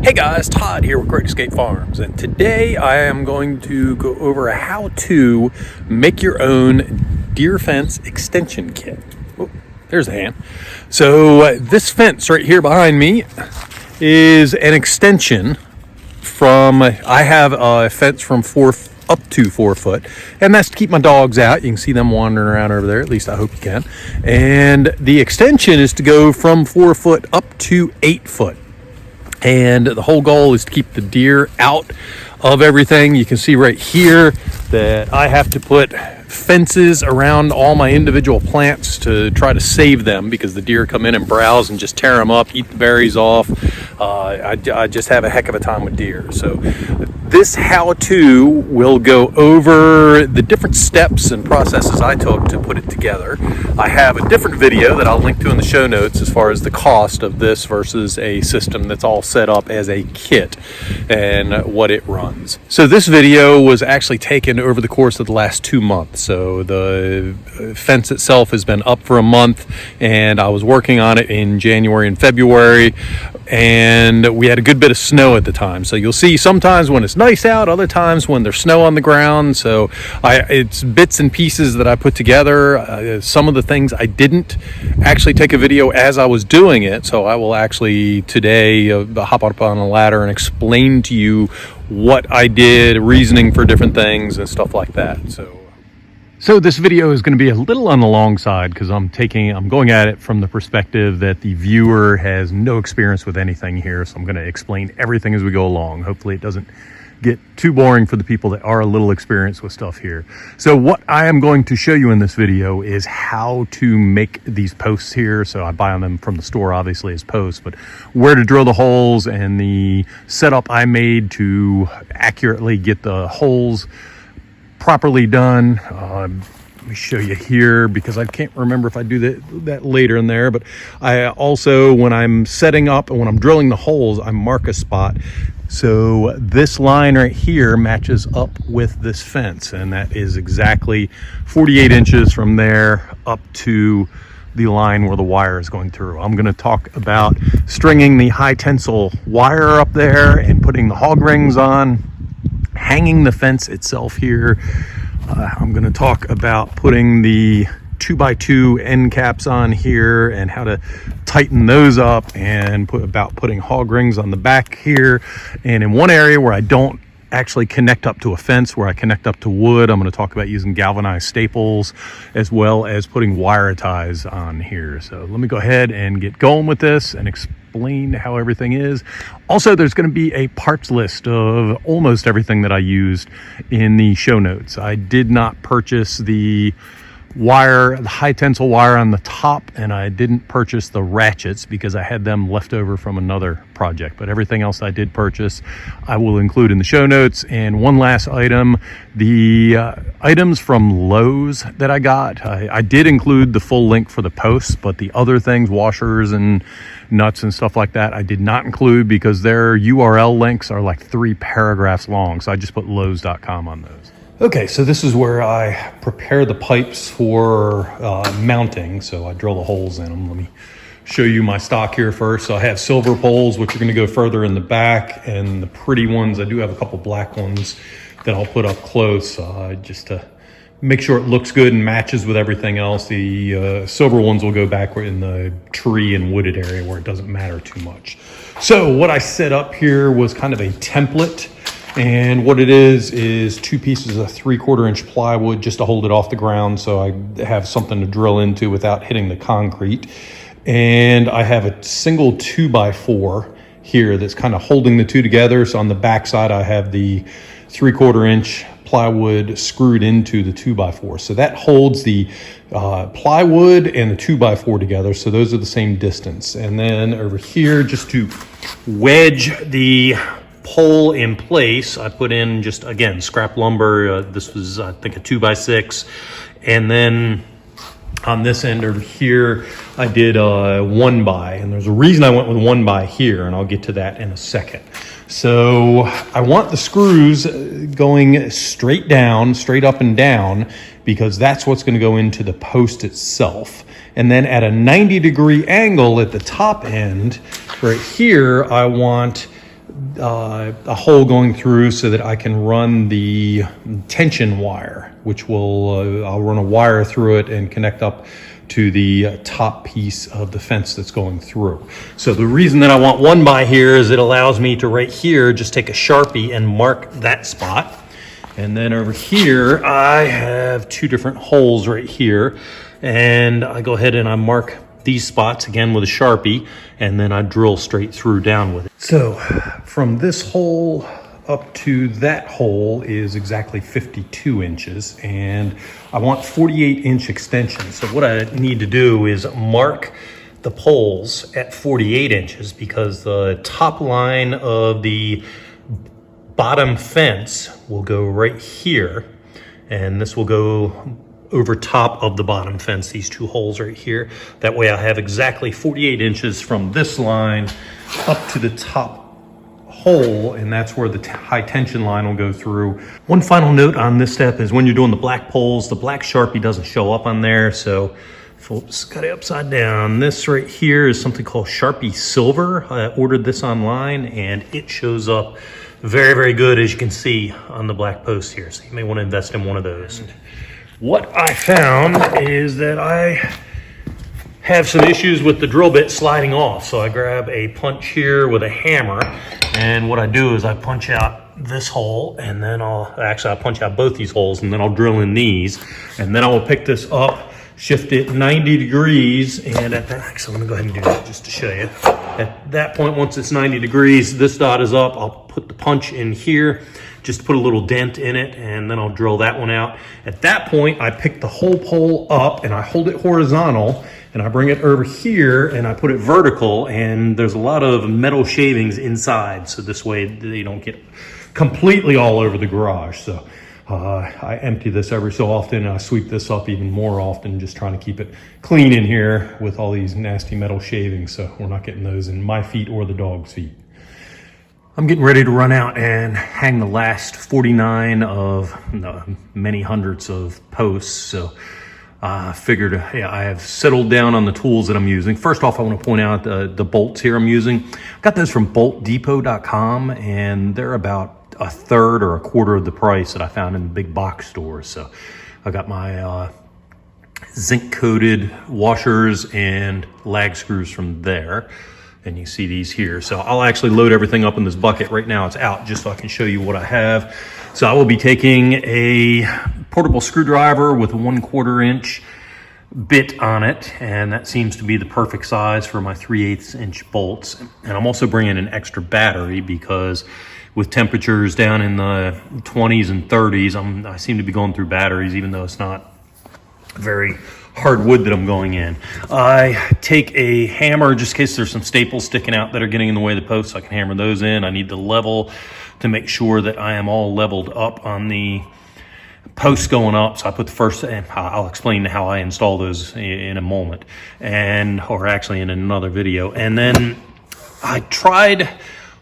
Hey guys, Todd here with Great Escape Farms, and today I am going to go over how to make your own deer fence extension kit. Oh, there's a hand. So this fence right here behind me is an extension from, I have a fence from up to 4 foot, and that's to keep my dogs out. You can see them wandering around over there, at least I hope you can. And the extension is to go from 4 foot up to 8 foot. And the whole goal is to keep the deer out of everything. You can see right here that I have to put fences around all my individual plants to try to save them because the deer come in and browse and just tear them up, eat the berries off. I just have a heck of a time with deer. So this how-to will go over the different steps and processes I took to put it together. I have a different video that I'll link to in the show notes as far as the cost of this versus a system that's all set up as a kit and what it runs. So this video was actually taken over the course of the last 2 months. So the fence itself has been up for a month, and I was working on it in January and February, and we had a good bit of snow at the time. So you'll see sometimes when it's nice out, other times when there's snow on the ground. So it's bits and pieces that I put together. Some of the things I didn't actually take a video as I was doing it, so I will actually today hop up on a ladder and explain to you what I did, reasoning for different things and stuff like that. So this video is going to be a little on the long side because I'm going at it from the perspective that the viewer has no experience with anything here. So I'm going to explain everything as we go along. Hopefully it doesn't get too boring for the people that are a little experienced with stuff here. So what I am going to show you in this video is how to make these posts here. So I buy them from the store, obviously, as posts, but where to drill the holes and the setup I made to accurately get the holes properly done. Let me show you here because I can't remember if I do that later in there, but I also, when I'm setting up and when I'm drilling the holes, I mark a spot. So this line right here matches up with this fence, and that is exactly 48 inches from there up to the line where the wire is going through. I'm going to talk about stringing the high tensile wire up there and putting the hog rings on, hanging the fence itself here. I'm going to talk about putting the 2x2 end caps on here and how to tighten those up, and about putting hog rings on the back here. And in one area where I don't actually connect up to a fence, where I connect up to wood, I'm going to talk about using galvanized staples as well as putting wire ties on here. So let me go ahead and get going with this and explain how everything is. Also, there's going to be a parts list of almost everything that I used in the show notes. I did not purchase the high tensile wire on the top, and I didn't purchase the ratchets because I had them left over from another project, but everything else I did purchase I will include in the show notes. And one last item, the items from Lowe's that I got, I did include the full link for the posts, but the other things, washers and nuts and stuff like that, I did not include because their URL links are like 3 paragraphs long, so I just put lowes.com on those. Okay, so this is where I prepare the pipes for mounting. So I drill the holes in them. Let me show you my stock here first. So I have silver poles, which are going to go further in the back, and the pretty ones, I do have a couple black ones that I'll put up close just to make sure it looks good and matches with everything else. The silver ones will go back in the tree and wooded area where it doesn't matter too much. So what I set up here was kind of a template. And what it is 2 pieces of 3/4 inch plywood just to hold it off the ground, so I have something to drill into without hitting the concrete. And I have a single 2x4 here that's kind of holding the two together. So on the back side, I have the 3/4 inch plywood screwed into the 2x4. So that holds the plywood and the 2x4 together. So those are the same distance. And then over here, just to wedge the pole in place, I put in just, again, scrap lumber. This was, I think, a 2x6. And then on this end over here, I did a 1x, and there's a reason I went with 1x here, and I'll get to that in a second. So I want the screws going straight down, straight up and down, because that's what's going to go into the post itself. And then at a 90-degree angle at the top end, right here, I want a hole going through so that I can run the tension wire, which will, I'll run a wire through it and connect up to the top piece of the fence that's going through. So the reason that I want 1x here is it allows me to right here just take a Sharpie and mark that spot. And then over here I have 2 different holes right here, and I go ahead and I mark these spots again with a Sharpie, and then I drill straight through down with it. So from this hole up to that hole is exactly 52 inches, and I want 48-inch extensions. So what I need to do is mark the poles at 48 inches because the top line of the bottom fence will go right here, and this will go over top of the bottom fence, these 2 holes right here. That way I have exactly 48 inches from this line up to the top hole, and that's where the high tension line will go through. One final note on this step is when you're doing the black poles, the black Sharpie doesn't show up on there, so folks, got it upside down. This right here is something called Sharpie Silver. I ordered this online and it shows up very, very good, as you can see on the black post here. So you may want to invest in one of those. What I found is that I have some issues with the drill bit sliding off. So I grab a punch here with a hammer, and what I do is I punch out this hole, and then I'll punch out both these holes, and then I'll drill in these, and then I will pick this up, shift it 90 degrees, and at that, actually, let me go ahead and do that just to show you. At that point, once it's 90 degrees, this dot is up, I'll put the punch in here, just to put a little dent in it, and then I'll drill that one out. At that point, I pick the whole pole up and I hold it horizontal, and I bring it over here and I put it vertical, and there's a lot of metal shavings inside, so this way they don't get completely all over the garage. So I empty this every so often, and I sweep this up even more often, just trying to keep it clean in here with all these nasty metal shavings, so we're not getting those in my feet or the dog's feet. I'm getting ready to run out and hang the last 49 of many hundreds of posts. So I figured I have settled down on the tools that I'm using. First off, I want to point out the bolts here I'm using. I got those from boltdepot.com, and they're about a third or a quarter of the price that I found in the big box stores. So I got my zinc coated washers and lag screws from there. And you see these here. So I'll actually load everything up in this bucket. Right now it's out just so I can show you what I have. So I will be taking a portable screwdriver with a 1/4 inch bit on it, and that seems to be the perfect size for my 3/8 inch bolts. And I'm also bringing an extra battery because with temperatures down in the 20s and 30s, I seem to be going through batteries even though it's not very hard wood that I'm going in. I take a hammer just in case there's some staples sticking out that are getting in the way of the post, so I can hammer those in. I need the level to make sure that I am all leveled up on the posts going up. So I put the first, and I'll explain how I install those in a moment, or actually in another video. And then I tried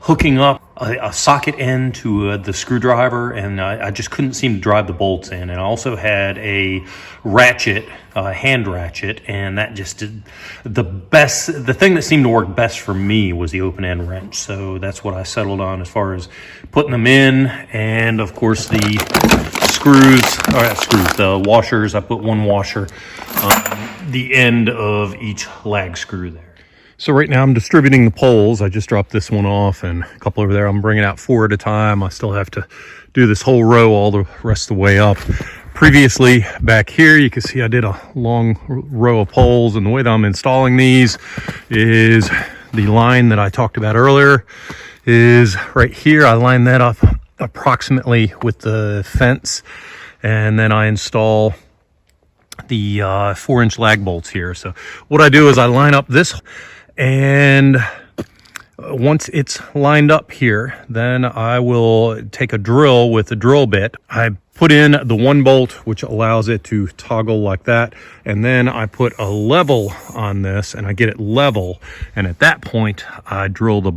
hooking up a socket end to the screwdriver, and I just couldn't seem to drive the bolts in. And I also had a ratchet, hand ratchet, and that just did the thing that seemed to work best for me was the open end wrench. So that's what I settled on as far as putting them in. And of course the the washers, I put 1 washer on the end of each lag screw there. So right now I'm distributing the poles. I just dropped this one off and a couple over there. I'm bringing out 4 at a time. I still have to do this whole row all the rest of the way up. Previously back here, you can see I did a long row of poles, and the way that I'm installing these is the line that I talked about earlier is right here. I line that up approximately with the fence, and then I install the 4-inch lag bolts here. So what I do is I line up this, and once it's lined up here, then I will take a drill with a drill bit. I put in the 1 bolt, which allows it to toggle like that, and then I put a level on this and I get it level, and at that point I drill the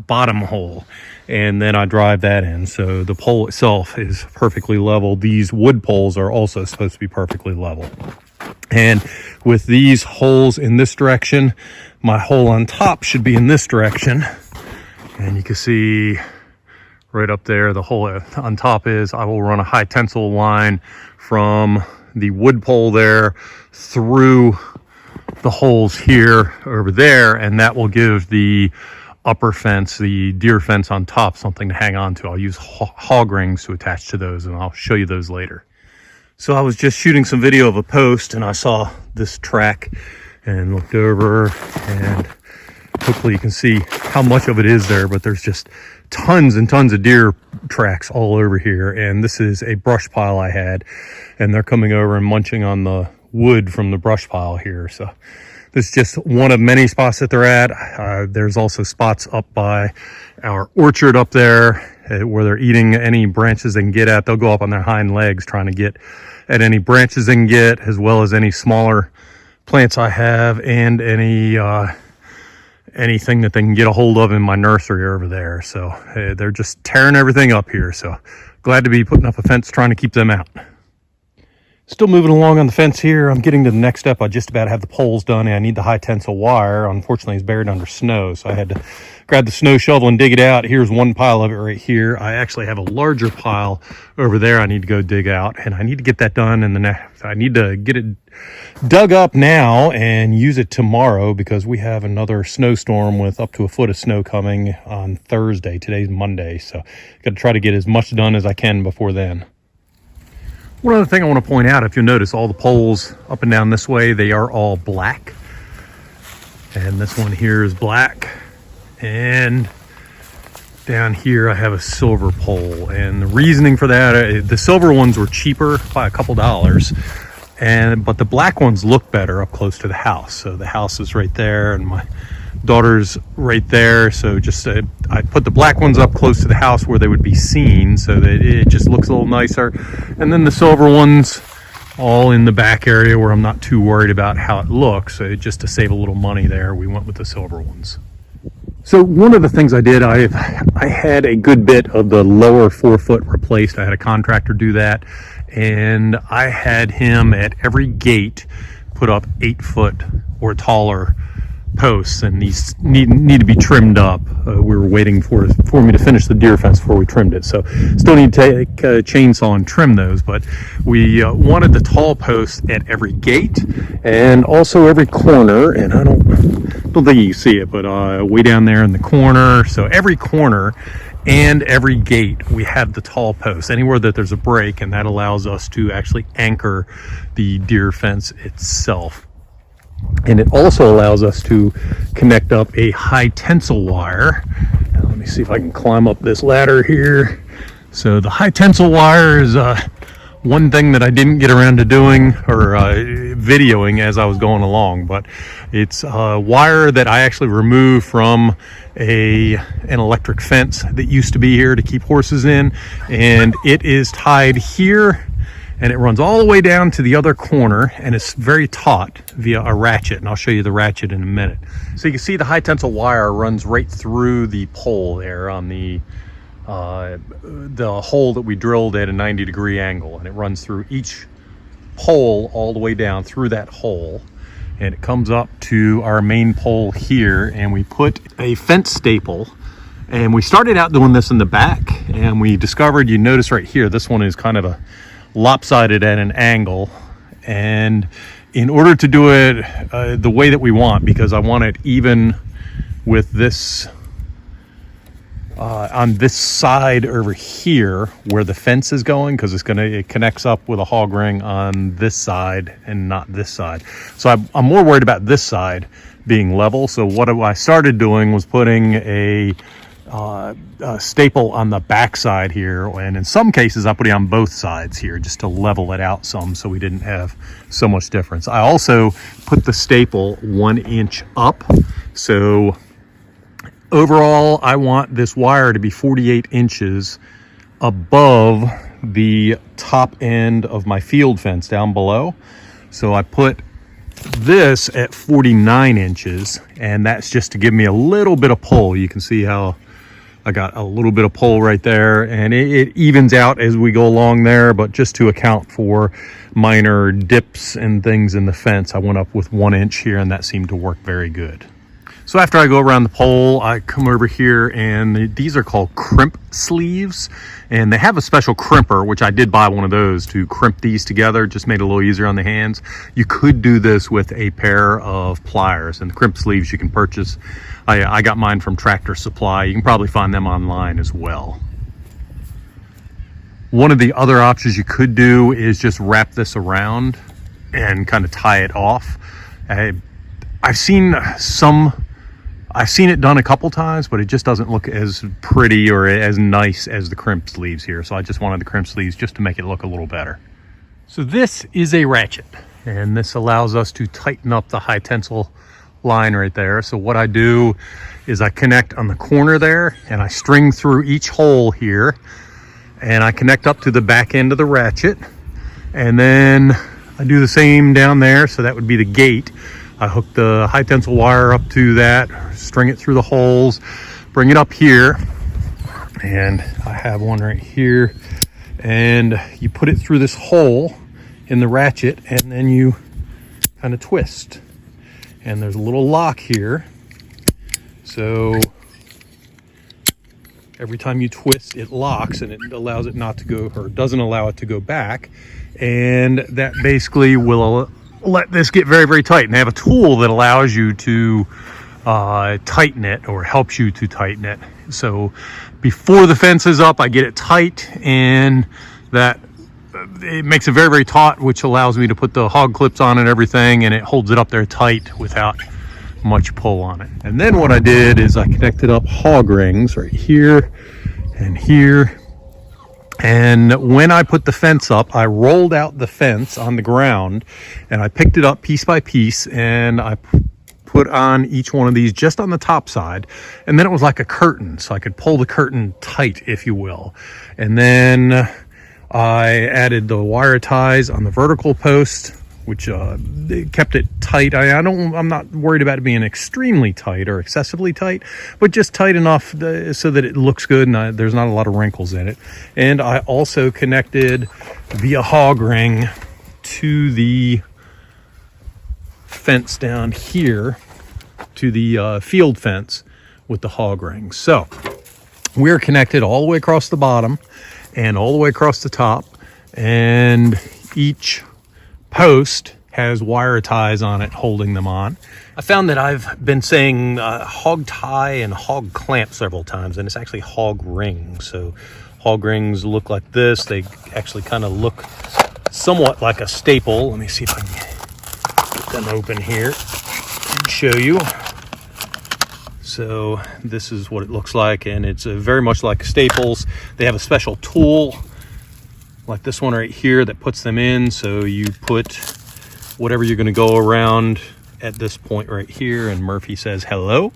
bottom hole, and then I drive that in. So the pole itself is perfectly level. These wood poles are also supposed to be perfectly level. And with these holes in this direction, my hole on top should be in this direction. And you can see right up there, the hole on top is, I will run a high tensile line from the wood pole there through the holes here over there, and that will give the upper fence, the deer fence on top, something to hang on to. I'll use hog rings to attach to those, and I'll show you those later. So I was just shooting some video of a post and I saw this track and looked over, and hopefully you can see how much of it is there, but there's just tons and tons of deer tracks all over here. And this is a brush pile I had, and they're coming over and munching on the wood from the brush pile here. So this is just one of many spots that they're at. There's also spots up by our orchard up there where they're eating any branches they can get at. They'll go up on their hind legs trying to get at any branches they can get, as well as any smaller plants I have, and any anything that they can get a hold of in my nursery over there. So they're just tearing everything up here. So glad to be putting up a fence trying to keep them out. Still moving along on the fence here. I'm getting to the next step. I just about have the poles done, and I need the high tensile wire. Unfortunately, it's buried under snow, so I had to grab the snow shovel and dig it out. Here's one pile of it right here. I actually have a larger pile over there I need to go dig out, and I need to get that done. And I need to get it dug up now and use it tomorrow, because we have another snowstorm with up to a foot of snow coming on Thursday. Today's Monday, so got to try to get as much done as I can before then. One other thing I want to point out, if you'll notice, all the poles up and down this way, they are all black. And this one here is black. And down here I have a silver pole. And the reasoning for that, the silver ones were cheaper by a couple dollars. But the black ones look better up close to the house. So the house is right there, and my daughter's right there. So just I put the black ones up close to the house where they would be seen, so that it just looks a little nicer. And then the silver ones all in the back area where I'm not too worried about how it looks. So just to save a little money there, we went with the silver ones. So one of the things I did, I had a good bit of the lower 4 foot replaced. I had a contractor do that, and I had him at every gate put up 8 foot or taller posts, and these need to be trimmed up. We were waiting for me to finish the deer fence before we trimmed it, so still need to take a chainsaw and trim those. But we wanted the tall posts at every gate and also every corner, and I don't think you can see it, but way down there in the corner. So every corner and every gate we have the tall posts anywhere that there's a break, and that allows us to actually anchor the deer fence itself. And it also allows us to connect up a high tensile wire. Now, let me see if I can climb up this ladder here. So the high tensile wire is one thing that I didn't get around to doing or videoing as I was going along, but it's a wire that I actually removed from an electric fence that used to be here to keep horses in, and it is tied here, and it runs all the way down to the other corner, and it's very taut via a ratchet, and I'll show you the ratchet in a minute. So you can see the high tensile wire runs right through the pole there on the hole that we drilled at a 90-degree angle, and it runs through each pole all the way down through that hole, and it comes up to our main pole here, and we put a fence staple. And we started out doing this in the back, and we discovered, you notice right here, this one is kind of a lopsided at an angle, and in order to do it the way that we want, because I want it even with this on this side over here where the fence is going, because it connects up with a hog ring on this side and not this side. So I'm more worried about this side being level. So what I started doing was putting a staple on the back side here, and in some cases I put it on both sides here just to level it out some, so we didn't have so much difference. I also put the staple 1 inch up, so overall I want this wire to be 48 inches above the top end of my field fence down below. So I put this at 49 inches, and that's just to give me a little bit of pull. You can see how I got a little bit of pull right there, and it evens out as we go along there, but just to account for minor dips and things in the fence, I went up with 1 inch here, and that seemed to work very good. So after I go around the pole, I come over here, and these are called crimp sleeves, and they have a special crimper, which I did buy one of those to crimp these together. Just made it a little easier on the hands. You could do this with a pair of pliers, and the crimp sleeves you can purchase. I got mine from Tractor Supply. You can probably find them online as well. One of the other options you could do is just wrap this around and kind of tie it off. I've seen it done a couple times, but it just doesn't look as pretty or as nice as the crimp sleeves here. So I just wanted the crimp sleeves just to make it look a little better. So this is a ratchet, and this allows us to tighten up the high tensile line right there. So what I do is I connect on the corner there, and I string through each hole here, and I connect up to the back end of the ratchet, and then I do the same down there. So that would be the gate. I hook the high tensile wire up to that, string it through the holes, bring it up here, and I have one right here, and you put it through this hole in the ratchet, and then you kind of twist, and there's a little lock here, so every time you twist, it locks, and it allows it not to go, or doesn't allow it to go back. And that basically will let this get very, very tight. And they have a tool that allows you to tighten it, or helps you to tighten it. So before the fence is up, I get it tight, and that it makes it very, very taut, which allows me to put the hog clips on and everything, and it holds it up there tight without much pull on it. And then what I did is I connected up hog rings right here and here, and when I put the fence up, I rolled out the fence on the ground, and I picked it up piece by piece, and I put on each one of these just on the top side, and then it was like a curtain, so I could pull the curtain tight, if you will. And then I added the wire ties on the vertical post, which kept it tight. I'm not worried about it being extremely tight or excessively tight, but just tight enough so that it looks good and there's not a lot of wrinkles in it. And I also connected via hog ring to the fence down here, to the field fence with the hog ring. So we're connected all the way across the bottom and all the way across the top, and each post has wire ties on it holding them on. I found that I've been saying hog tie and hog clamp several times, and it's actually hog ring. So hog rings look like this. They actually kind of look somewhat like a staple. Let me see if I can get them open here and show you. So this is what it looks like, and it's very much like staples. They have a special tool like this one right here that puts them in. So you put whatever you're going to go around at this point right here, and Murphy says hello.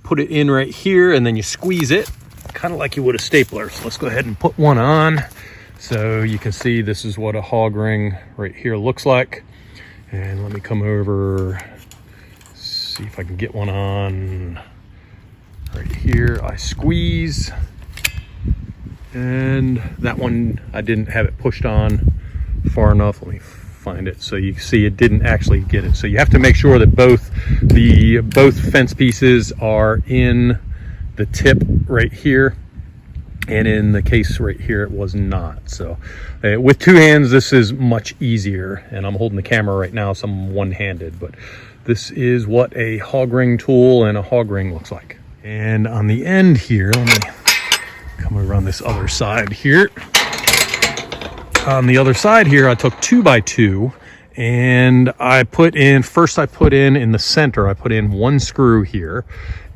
Put it in right here, and then you squeeze it kind of like you would a stapler. So let's go ahead and put one on. So you can see this is what a hog ring right here looks like. And let me come over, see if I can get one on right here. I squeeze, and that one I didn't have it pushed on far enough. Let me find it. So you see it didn't actually get it. So you have to make sure that both fence pieces are in the tip right here, and in the case right here it was not. So with two hands this is much easier, and I'm holding the camera right now, so I'm one-handed, but this is what a hog ring tool and a hog ring looks like. And on the end here, let me come over on this other side here. On the other side here, I took 2x2, and I put in the center, I put in one screw here,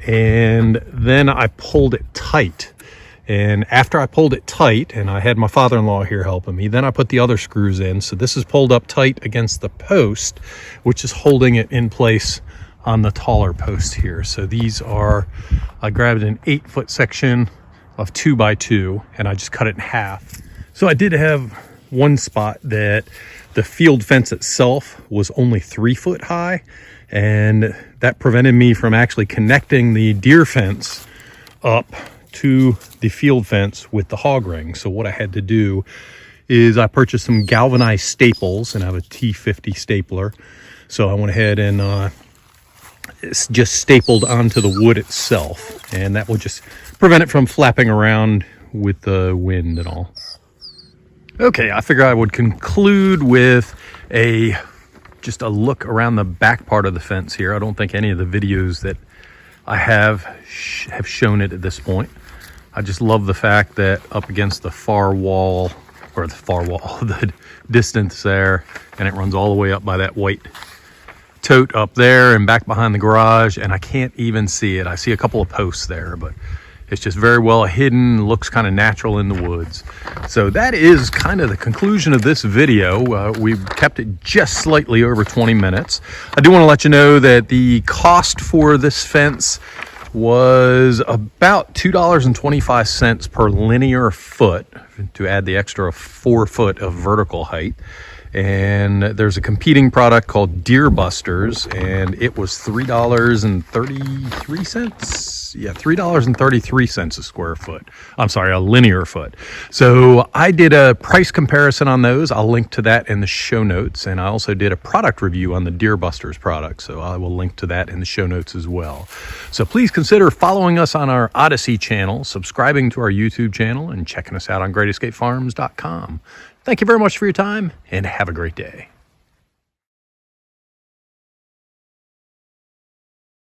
and then I pulled it tight. And after I pulled it tight, and I had my father-in-law here helping me, then I put the other screws in. So this is pulled up tight against the post, which is holding it in place on the taller post here. So these are, I grabbed an 8-foot section of 2x2, and I just cut it in half. So I did have one spot that the field fence itself was only 3 foot high, and that prevented me from actually connecting the deer fence up to the field fence with the hog ring. So what I had to do is I purchased some galvanized staples, and I have a T50 stapler. So I went ahead and just stapled onto the wood itself, and that will just prevent it from flapping around with the wind and all. Okay, I figure I would conclude with just a look around the back part of the fence here. I don't think any of the videos that I have shown it at this point. I just love the fact that up against the far wall, the distance there, and it runs all the way up by that white tote up there and back behind the garage, and I can't even see it. I see a couple of posts there, but it's just very well hidden, looks kind of natural in the woods. So that is kind of the conclusion of this video. We've kept it just slightly over 20 minutes. I do want to let you know that the cost for this fence was about $2.25 per linear foot, to add the extra 4 foot of vertical height. And there's a competing product called Deer Busters, and it was $3.33. Yeah, $3.33 a square foot. I'm sorry, a linear foot. So I did a price comparison on those. I'll link to that in the show notes. And I also did a product review on the Deer Busters product. So I will link to that in the show notes as well. So please consider following us on our Odyssey channel, subscribing to our YouTube channel, and checking us out on GreatEscapeFarms.com. Thank you very much for your time, and have a great day.